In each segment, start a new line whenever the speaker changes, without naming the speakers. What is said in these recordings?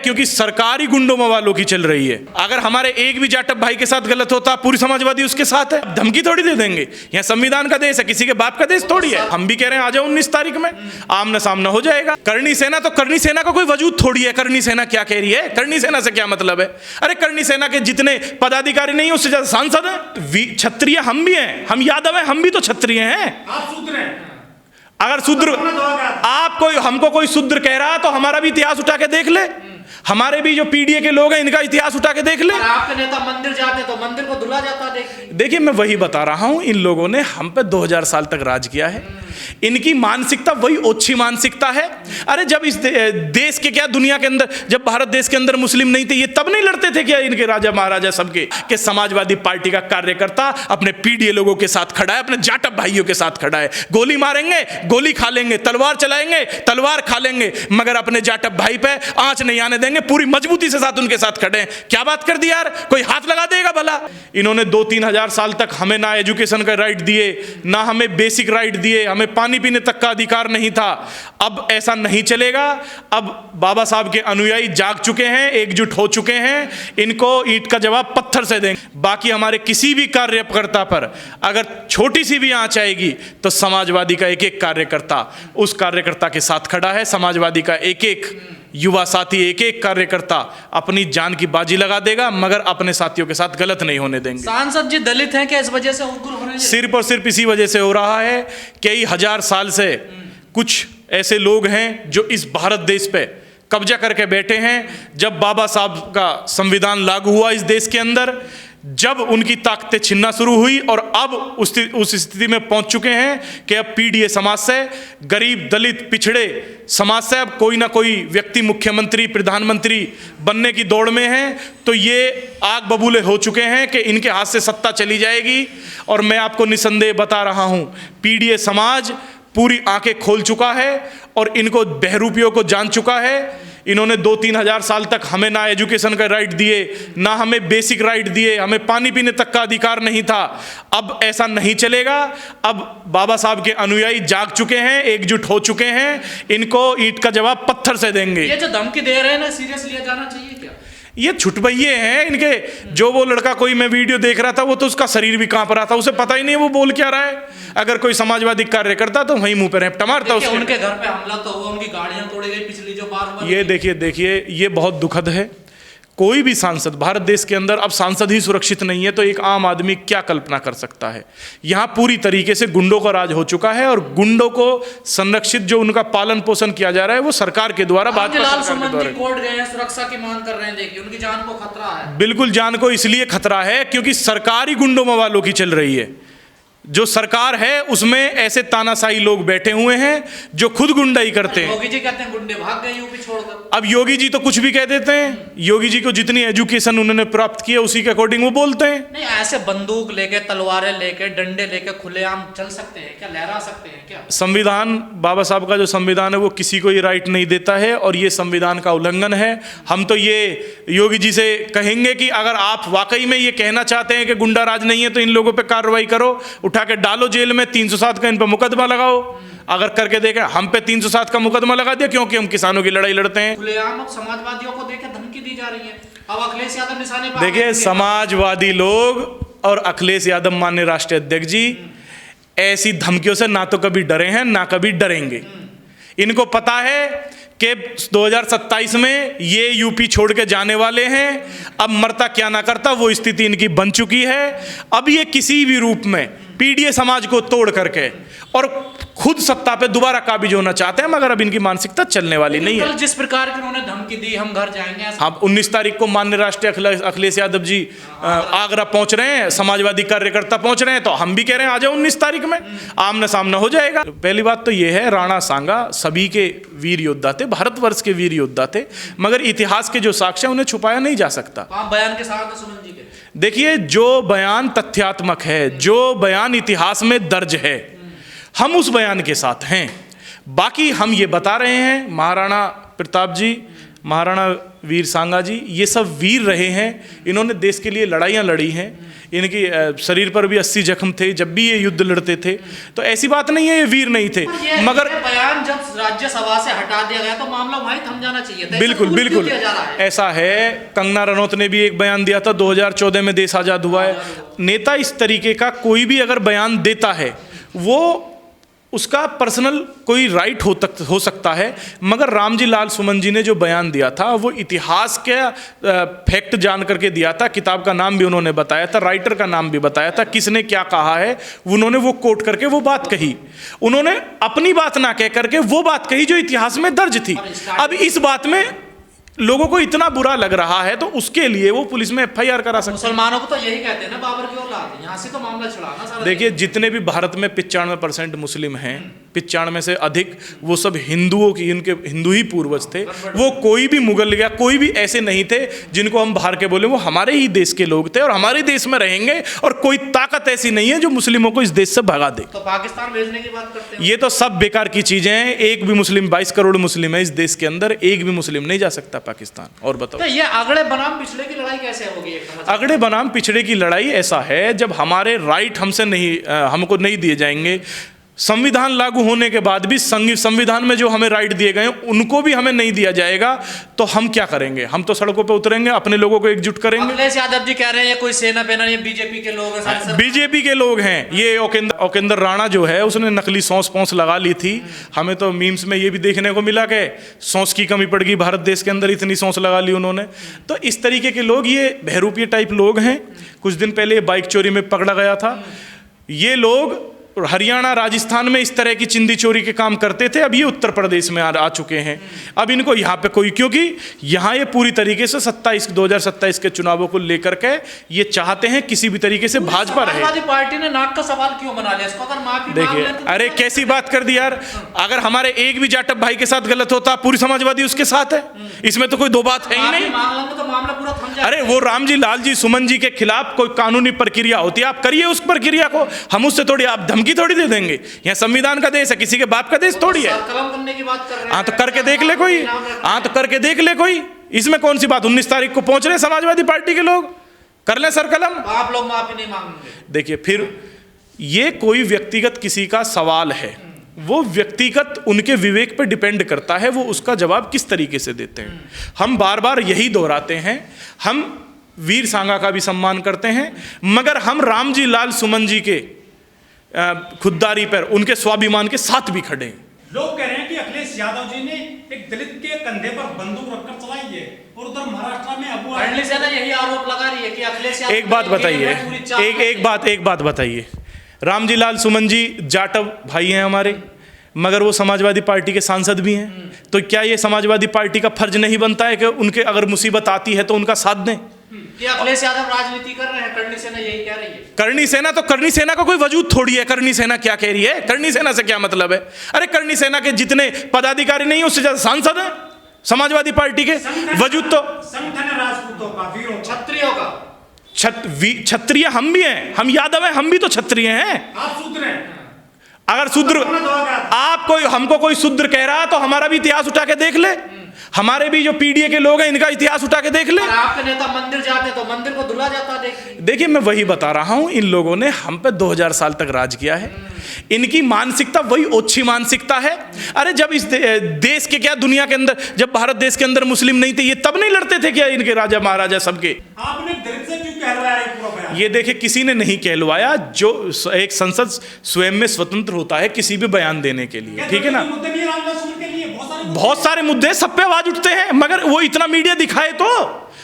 क्योंकि सरकारी गुंडों मवालों की चल रही है। अगर हमारे एक भी जाटव भाई के साथ गलत होता पूरी समाजवादी उसके साथ है। धमकी थोड़ी दे देंगे, यहाँ संविधान का देश है, किसी के बाप का देश थोड़ी है। हम भी कह रहे हैं आ जाओ 19 तारीख में, आमना सामना हो जाएगा। करनी सेना तो करनी सेना का कोई वजूद थोड़ी है। करनी सेना क्या कह रही है? करनी सेना से क्या मतलब है? अरे करनी सेना के जितने पदाधिकारी नहीं उससे ज्यादा सांसद है। क्षत्रिय हम भी हैं, हम यादव हैं, हम भी तो क्षत्रिय हैं।
आप शूद्र हैं।
अगर शूद्र आप कोई हमको कोई शूद्र कह रहा तो हमारा भी इतिहास उठा के देख ले। हमारे भी जो पीडीए के लोग हैं इनका इतिहास उठा के देख ले।
आपके नेता मंदिर जाते तो मंदिर को धुला जाता।
देखिए मैं वही बता रहा हूं, इन लोगों ने हम पे 2000 साल तक राज किया है। इनकी मानसिकता वही ओछी मानसिकता है। अरे जब इस देश के क्या दुनिया के अंदर, जब भारत देश के अंदर मुस्लिम नहीं थे, ये तब नहीं लड़ते थे क्या इनके राजा महाराजा सबके? कि समाजवादी पार्टी का कार्यकर्ता अपने पीडीए लोगों के साथ खड़ा है, अपने जाटव भाइयों के साथ खड़ा है। गोली मारेंगे गोली खा लेंगे, तलवार चलाएंगे तलवार खा लेंगे, मगर अपने जाटव भाई पे आंच नहीं आने देंगे। पूरी मजबूती से साथ उनके साथ खड़े हैं। क्या बात कर दी यार, कोई हाथ लगा देगा भला? इन्होंने 2-3 हजार साल तक हमें ना एजुकेशन का राइट दिए, ना हमें बेसिक राइट दिए, हमें पानी पीने तक का अधिकार नहीं था। अब ऐसा नहीं चलेगा। अब बाबा साहब के अनुयायी जाग चुके हैं, एकजुट हो चुके हैं। इनको ईंट का जवाब पत्थर से देंगे। बाकी हमारे किसी भी कार्यकर्ता पर अगर छोटी सी भी आंच आएगी तो समाजवादी का एक एक कार्यकर्ता उस कार्यकर्ता के साथ खड़ा है। समाजवादी का एक एक युवा साथी, एक एक कार्यकर्ता अपनी जान की बाजी लगा देगा, मगर अपने साथियों के साथ गलत नहीं होने देंगे।
सांसद जी दलित हैं क्या? इस वजह से उग्र हो रहे हैं?
सिर्फ और सिर्फ इसी वजह से हो रहा है। कई हजार साल से कुछ ऐसे लोग हैं जो इस भारत देश पे कब्जा करके बैठे हैं। जब बाबा साहब का संविधान लागू हुआ इस देश के अंदर, जब उनकी ताकतें छिनना शुरू हुई और अब उस स्थिति में पहुंच चुके हैं कि अब पीडीए समाज से, गरीब दलित पिछड़े समाज से अब कोई ना कोई व्यक्ति मुख्यमंत्री प्रधानमंत्री बनने की दौड़ में है। तो ये आग बबूले हो चुके हैं कि इनके हाथ से सत्ता चली जाएगी। और मैं आपको निसंदेह बता रहा हूं, पीडीए समाज पूरी आंखें खोल चुका है और इनको बहरूपियों को जान चुका है। इन्होंने 2-3 हजार साल तक हमें ना एजुकेशन का राइट दिए, ना हमें बेसिक राइट दिए, हमें पानी पीने तक का अधिकार नहीं था। अब ऐसा नहीं चलेगा। अब बाबा साहब के अनुयायी जाग चुके हैं, एकजुट हो चुके हैं। इनको ईंट का जवाब पत्थर से देंगे।
ये जो धमकी दे रहे हैं ना, सीरियस लिया जाना चाहिए क्या?
ये छुटभइये हैं इनके। जो वो लड़का, कोई मैं वीडियो देख रहा था, वो तो उसका शरीर भी कांप रहा था, उसे पता ही नहीं है वो बोल क्या रहा है। अगर कोई समाजवादी कार्यकर्ता तो वहीं मुंह पे रेपटा मारता उसके।
उनके घर पे हमला तो हुआ, उनकी गाड़ियां तोड़ी गई पिछली जो बार।
ये देखिए ये बहुत दुखद है। कोई भी सांसद भारत देश के अंदर, अब सांसद ही सुरक्षित नहीं है तो एक आम आदमी क्या कल्पना कर सकता है? यहाँ पूरी तरीके से गुंडों का राज हो चुका है और गुंडों को संरक्षित जो उनका पालन पोषण किया जा रहा है वो सरकार के द्वारा, भाजपा सरकार के द्वारा।
कोर्ट गए हैं, सुरक्षा की मांग कर रहे हैं। देखिए उनकी जान को खतरा है।
बिल्कुल जान को इसलिए खतरा है क्योंकि सरकारी गुंडों मवालों की चल रही है। जो सरकार है उसमें ऐसे तानाशाही लोग बैठे हुए हैं जो खुद गुंडाई करते हैं।
योगी जी कहते हैं गुंडे भाग गए यूपी छोड़कर।
अब योगी जी तो कुछ भी कह देते हैं। योगी जी को जितनी एजुकेशन उन्होंने प्राप्त की है उसी के अकॉर्डिंग वो बोलते हैं।
नहीं, ऐसे बंदूक लेके, तलवारें लेके, डंडे लेके खुलेआम चल सकते हैं क्या? लहरा सकते हैं क्या?
संविधान, बाबा साहब का जो संविधान है वो किसी को ये राइट नहीं देता है और ये संविधान का उल्लंघन है। हम तो ये योगी जी से कहेंगे कि अगर आप वाकई में ये कहना चाहते हैं कि गुंडा राज नहीं है तो इन लोगों पर कार्रवाई करो, उठा के डालो जेल में, 307 का इन पर मुकदमा लगाओ। अगर करके देखें, हम पे 307 का मुकदमा लगा दिया क्योंकि हम किसानों की लड़ाई लड़ते हैं।
खुलेआम समाजवादियों को देके धमकी दी जा रही है। अब अखिलेश यादव निशाने पर।
देखिए समाजवादी लोग और अखिलेश यादव माननीय राष्ट्रीय अध्यक्ष जी ऐसी धमकियों से ना तो कभी डरे हैं ना कभी डरेंगे। इनको पता है कि 2027 में ये यूपी छोड़ के जाने वाले हैं। अब मरता क्या ना करता वो स्थिति इनकी बन चुकी है। अब ये किसी भी रूप में पीडीए समाज को तोड़ करके और खुद सत्ता पे दोबारा काबिज होना चाहते हैं, मगर अब इनकी मानसिकता चलने वाली नहीं है।
जिस प्रकार की उन्होंने धमकी दी, हम घर जाएंगे।
हाँ, 19 तारीख को माननीय राष्ट्रीय अखिलेश यादव जी आगरा पहुंच रहे हैं, समाजवादी कार्यकर्ता पहुंच रहे हैं, तो हम भी कह रहे हैं आ जाओ 19 तारीख में, आमना सामना हो जाएगा। पहली बात तो ये है, राणा सांगा सभी के वीर योद्धा थे, भारतवर्ष के वीर योद्धा थे, मगर इतिहास के जो साक्ष्य उन्हें छुपाया नहीं जा सकता।
बयान के साथ सुमन जी के
देखिए, जो बयान तथ्यात्मक है, जो बयान इतिहास में दर्ज है, हम उस बयान के साथ हैं। बाकी हम ये बता रहे हैं, महाराणा प्रताप जी, महाराणा वीर सांगा जी, ये सब वीर रहे हैं। इन्होंने देश के लिए लड़ाइयाँ लड़ी हैं। इनकी शरीर पर भी 80 जख्म थे जब भी ये युद्ध लड़ते थे। तो ऐसी बात नहीं है ये वीर नहीं थे, मगर
बयान बयान जब राज्यसभा से हटा दिया गया तो मामला वहीं थम जाना चाहिए था।
बिल्कुल
ऐसा
बिल्कुल
क्यों किया जा रहा है?
ऐसा है। कंगना रनौत ने भी एक बयान दिया था, 2014 में देश आज़ाद हुआ है। नेता इस तरीके का कोई भी अगर बयान देता है, वो उसका पर्सनल कोई राइट हो सकता है, मगर रामजी लाल सुमन जी ने जो बयान दिया था वो इतिहास के फैक्ट जान करके दिया था। किताब का नाम भी उन्होंने बताया था, राइटर का नाम भी बताया था, किसने क्या कहा है उन्होंने वो कोट करके वो बात कही। उन्होंने अपनी बात ना कह करके वो बात कही जो इतिहास में दर्ज थी। अब इस बात में लोगों को इतना बुरा लग रहा है तो उसके लिए वो पुलिस में एफआईआर करा सकते हैं।
मुसलमानों को तो यही कहते हैं ना, बाबर की औलाद, यहाँ से तो मामला छुड़ाना सारा।
देखिए, जितने भी भारत में 95% मुस्लिम हैं, 95 से अधिक, वो सब हिंदुओं की, इनके हिंदू ही पूर्वज थे। वो कोई भी मुगल या कोई भी ऐसे नहीं थे जिनको हम बाहर के बोले, वो हमारे ही देश के लोग थे और हमारे देश में रहेंगे, और कोई ताकत ऐसी नहीं है जो मुस्लिमों को इस देश से भगा दे।
तो पाकिस्तान भेजने की बात करते हैं।
ये तो सब बेकार की चीजें हैं। एक भी मुस्लिम, 22 करोड़ मुस्लिम है इस देश के अंदर, एक भी मुस्लिम नहीं जा सकता पाकिस्तान। और बताओ,
तो ये अगड़े बनाम पिछड़े की लड़ाई कैसे होगी?
अगड़े बनाम पिछड़े की लड़ाई ऐसा है, जब हमारे राइट हमसे नहीं, हमको नहीं दिए जाएंगे, संविधान लागू होने के बाद भी संविधान में जो हमें राइट दिए गए उनको भी हमें नहीं दिया जाएगा, तो हम क्या करेंगे? हम तो सड़कों पे उतरेंगे, अपने लोगों को एकजुट करेंगे।
अखिलेश यादव जी कह रहे हैं ये कोई सेना पेना, ये बीजेपी के लोग हैं।
बीजेपी के लोग हैं। ये ओकेंद्र राणा जो है, उसने नकली सौंस पौंस लगा ली थी। हमें तो मीम्स में ये भी देखने को मिला कि सौंस की कमी पड़ गई भारत देश के अंदर, इतनी सौंस लगा ली उन्होंने। तो इस तरीके के लोग, ये बहरूपिया टाइप लोग हैं। कुछ दिन पहले बाइक चोरी में पकड़ा गया था। ये लोग हरियाणा, राजस्थान में इस तरह की चिंदी चोरी के काम करते थे, अब ये उत्तर प्रदेश में आ चुके हैं। अब इनको यहाँ पे कोई, क्योंकि यहाँ ये पूरी तरीके से 2027 के चुनावों को लेकर के ये चाहते हैं किसी भी तरीके से भाजपा रहे।
समाजवादी पार्टी ने नाक का सवाल क्यों बना लिया इसको? अगर माफी
देखिए, अरे कैसी बात कर दी यार। अगर हमारे एक भी जाटव भाई के साथ गलत होता, पूरी समाजवादी उसके साथ है। इसमें तो कोई दो बात है ही नहीं।
तो मामला पूरा थम जाएगा।
अरे वो रामजी लाल जी सुमन जी के खिलाफ कोई कानूनी प्रक्रिया होती है, आप करिए उस प्रक्रिया को। हम उससे थोड़ी, आप धमकी थोड़ी दे देंगे। यहाँ संविधान का देश है, किसी के बाप का देश थोड़ी है।
करने की बात कर रहे हैं।
हाँ तो करके देख ले कोई, हाँ तो करके देख ले कोई, इसमें कौन सी बात। 19 तारीख को पहुंच रहे समाजवादी पार्टी के लोग, कर ले सर कलम।
तो आप लोग माफी नहीं मांगेंगे?
देखिए, फिर ये कोई व्यक्तिगत किसी का सवाल है, वो व्यक्तिगत उनके विवेक पर डिपेंड करता है, वो उसका जवाब किस तरीके से देते हैं। हम बार बार यही दोहराते हैं, हम वीर सांगा का भी सम्मान करते हैं, मगर हम रामजी लाल सुमन जी के खुददारी पर, उनके स्वाभिमान के साथ भी खड़े हैं।
लोग कह रहे हैं कि अखिलेश यादव जी ने एक दलित के कंधे पर बंदूक रखकर चलाई है, और उधर महाराष्ट्र में अबू
करनी सेना यही आरोप लगा रही है कि अखिलेश यादव।
एक बात बताइए, एक बात बताइए, रामजी लाल सुमन जी जाटव भाई हैं हमारे, मगर वो समाजवादी पार्टी के सांसद भी हैं। तो क्या ये समाजवादी पार्टी का फर्ज नहीं बनता है कि उनके अगर मुसीबत आती है तो उनका साथ दें?
कि अखिलेश यादव राजनीति कर रहे हैं, करनी सेना यही कह रही है।
करनी सेना, तो करनी सेना का कोई वजूद थोड़ी है। करनी सेना क्या कह रही है? करनी सेना से क्या मतलब है? अरे करनी सेना के जितने पदाधिकारी नहीं, उससे ज्यादा सांसद हैं समाजवादी पार्टी के। वजूद तो
संगठन राजपूतों का, वीरों,
क्षत्रियों का।
क्षत्रिय हम भी हैं, हम यादव हैं, हम भी तो क्षत्रिय हैं।
आप शूद्र हैं।
अगर शूद्र, आप कोई, हमको कोई शूद्र कह रहा तो हमारा भी इतिहास उठा के देख ले। हमारे भी जो पीडीए के लोग हैं, इनका इतिहास उठा के देख ले।
आपके नेता मंदिर जाते तो मंदिर को धुला जाता।
देखिए, मैं वही बता रहा हूं, इन लोगों ने हम पे 2000 साल तक राज किया है। इनकी मानसिकता वही ओछी मानसिकता है। अरे जब इस देश के, क्या दुनिया के अंदर, जब भारत देश के अंदर मुस्लिम नहीं थे, ये तब नहीं लड़ते थे क्या इनके राजा महाराजा सबके?
आपने दलित से क्यों कहलवाया ये पूरा बयान?
ये देखिए, किसी ने नहीं कहलवाया। जो एक संसद स्वयं में स्वतंत्र होता है किसी भी बयान देने के लिए, ठीक है ना। बहुत सारे मुद्दे, सब पे आवाज उठते हैं, मगर वो इतना मीडिया दिखाए तो।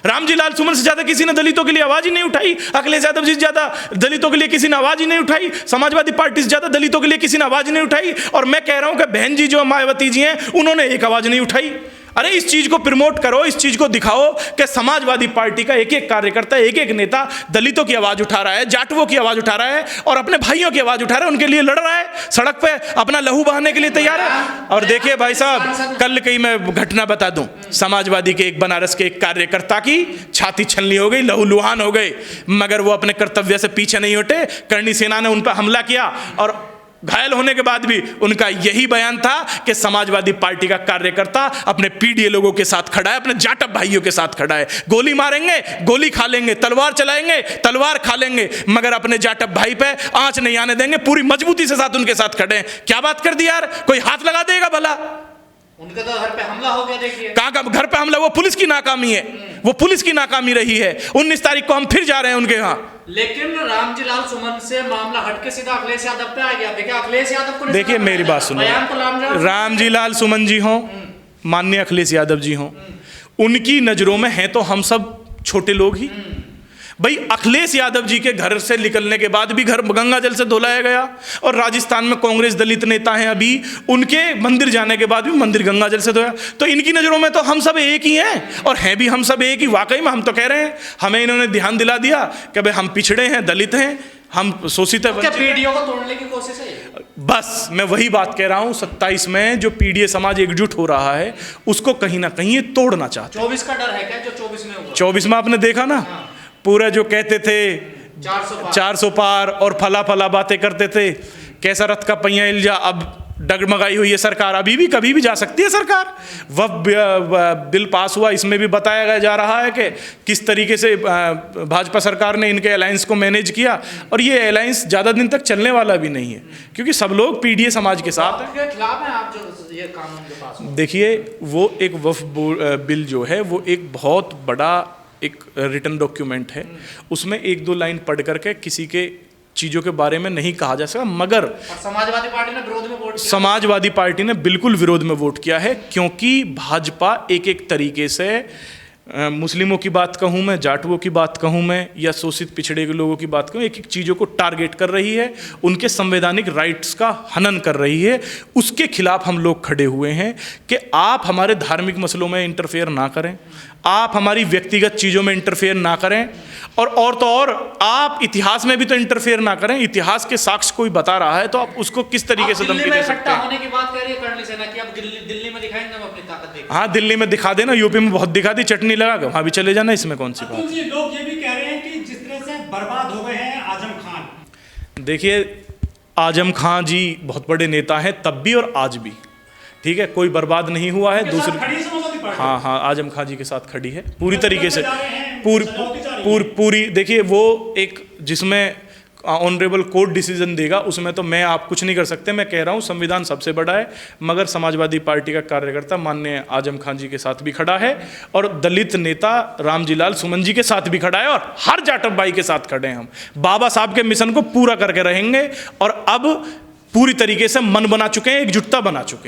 रामजी लाल सुमन से ज्यादा किसी ने दलितों के लिए आवाज ही नहीं उठाई। अखिलेश यादव जी से ज्यादा दलितों के लिए किसी ने आवाज ही नहीं उठाई। समाजवादी पार्टी से ज्यादा दलितों के लिए किसी ने आवाज नहीं उठाई। और मैं कह रहा हूं कि बहन जी जो मायावती जी हैं, उन्होंने एक आवाज नहीं उठाई। अरे इस चीज को प्रमोट करो, इस चीज को दिखाओ कि समाजवादी पार्टी का एक एक कार्यकर्ता, एक एक नेता दलितों की आवाज उठा रहा है, जाटवों की आवाज उठा रहा है, और अपने भाइयों की आवाज उठा रहा है, उनके लिए लड़ रहा है, सड़क पे अपना लहू बहाने के लिए तैयार है। और देखिए भाई साहब, कल कहीं मैं घटना बता दूं, समाजवादी के एक बनारस के एक कार्यकर्ता की छाती छलनी हो गई, लहू लुहान हो गए, मगर वो अपने कर्तव्य से पीछे नहीं हटे। करनी सेना ने उन पर हमला किया और घायल होने के बाद भी उनका यही बयान था कि समाजवादी पार्टी का कार्यकर्ता अपने पीडीए लोगों के साथ खड़ा है, अपने जाटव भाइयों के साथ खड़ा है। गोली मारेंगे, गोली खा लेंगे, तलवार चलाएंगे, तलवार खा लेंगे, मगर अपने जाटव भाई पे आंच नहीं आने देंगे। पूरी मजबूती से साथ उनके साथ खड़े हैं। क्या बात कर दी यार, कोई हाथ लगा देगा भला?
उनके तो घर पे हमला हो गया, देखिए।
कहाँ का घर पे हमला? वो पुलिस की नाकामी है, वो पुलिस की नाकामी रही है। 19 तारीख को हम फिर जा रहे हैं उनके यहाँ।
लेकिन रामजीलाल सुमन से मामला हटके सीधा अखिलेश यादव पे आ गया। देखिए अखिलेश यादव को,
देखिए मेरी बात सुनो, रामजीलाल सुमन जी हों, माननीय अखिलेश यादव जी हों, उनकी नजरों में हैं तो हम सब छोटे लोग ही। भाई अखिलेश यादव जी के घर से निकलने के बाद भी घर गंगा जल से धुलाया गया, और राजस्थान में कांग्रेस दलित नेता हैं अभी, उनके मंदिर जाने के बाद भी मंदिर गंगा जल से धोया। तो इनकी नज़रों में तो हम सब एक ही हैं, और हैं भी हम सब एक ही। वाकई में हम तो कह रहे हैं, हमें इन्होंने ध्यान दिला दिया कि भाई हम पिछड़े हैं, दलित हैं, हम शोषित हैं।
क्या पीडीओ को तोड़ने की कोशिश है?
बस मैं वही बात कह रहा हूँ, 27 में जो पीडीए समाज एकजुट हो रहा है उसको कहीं ना कहीं ये तोड़ना चाहते हैं।
24 का डर है क्या, जो 24 में हुआ?
24 में आपने देखा ना, पूरा जो कहते थे 400 पार और फला फला बातें करते थे, कैसा रथ का पहिया इल्जा, अब डगमगाई हुई है सरकार। अभी भी कभी भी जा सकती है सरकार। वह बिल पास हुआ, इसमें भी बताया जा रहा है कि किस तरीके से भाजपा सरकार ने इनके अलायंस को मैनेज किया, और ये अलायंस ज़्यादा दिन तक चलने वाला भी नहीं है, क्योंकि सब लोग पीडीए समाज के साथ हैं।
आपके खिलाफ हैं आप जो ये कानून के पास?
देखिए वो एक वक्फ बिल जो है वो एक बहुत बड़ा एक रिटन डॉक्यूमेंट है, उसमें 1-2 लाइन पढ़ करके किसी के चीज़ों के बारे में नहीं कहा जा सकता। मगर
समाजवादी पार्टी ने विरोध में वोट किया।
समाजवादी पार्टी ने बिल्कुल विरोध में वोट किया है, क्योंकि भाजपा एक तरीके से मुस्लिमों की बात कहूँ मैं, जाटवों की बात कहूँ मैं, या शोषित पिछड़े के लोगों की बात कहूँ, एक चीज़ों को टारगेट कर रही है, उनके संवैधानिक राइट्स का हनन कर रही है। उसके खिलाफ हम लोग खड़े हुए हैं कि आप हमारे धार्मिक मसलों में इंटरफेयर ना करें, आप हमारी व्यक्तिगत चीज़ों में इंटरफेयर ना करें, और तो और आप इतिहास में भी तो इंटरफेयर ना करें। इतिहास के साक्ष्य कोई बता रहा है तो आप उसको किस तरीके से धमकी दे सकते हैं?
होने की बात कह रही है करनी सेना की, अब दिल्ली में दिखाएंगे हम अपनी ताकत देखें।
हाँ, दिल्ली में दिखा देना, यूपी में बहुत दिखा दी, चटनी लगा के वहाँ भी चले जाना, इसमें कौन सी बात?
लोग ये भी कह रहे हैं कि जिस तरह से बर्बाद हो गए हैं आजम खान।
देखिए आजम खान जी बहुत बड़े नेता हैं, तब भी और आज भी, ठीक है, कोई बर्बाद नहीं हुआ है। दूसरी हाँ, आजम खान जी के साथ खड़ी है पूरी तरीके से, पूरी देखिए वो एक जिसमें ऑनरेबल कोर्ट डिसीजन देगा, उसमें तो मैं आप कुछ नहीं कर सकते। मैं कह रहा हूँ संविधान सबसे बड़ा है, मगर समाजवादी पार्टी का कार्यकर्ता माननीय आजम खान जी के साथ भी खड़ा है, और दलित नेता रामजीलाल सुमन जी के साथ भी खड़ा है, और हर जाटव भाई के साथ खड़े हैं। हम बाबा साहब के मिशन को पूरा करके रहेंगे, और अब पूरी तरीके से मन बना चुके हैं, एकजुटता बना चुके हैं।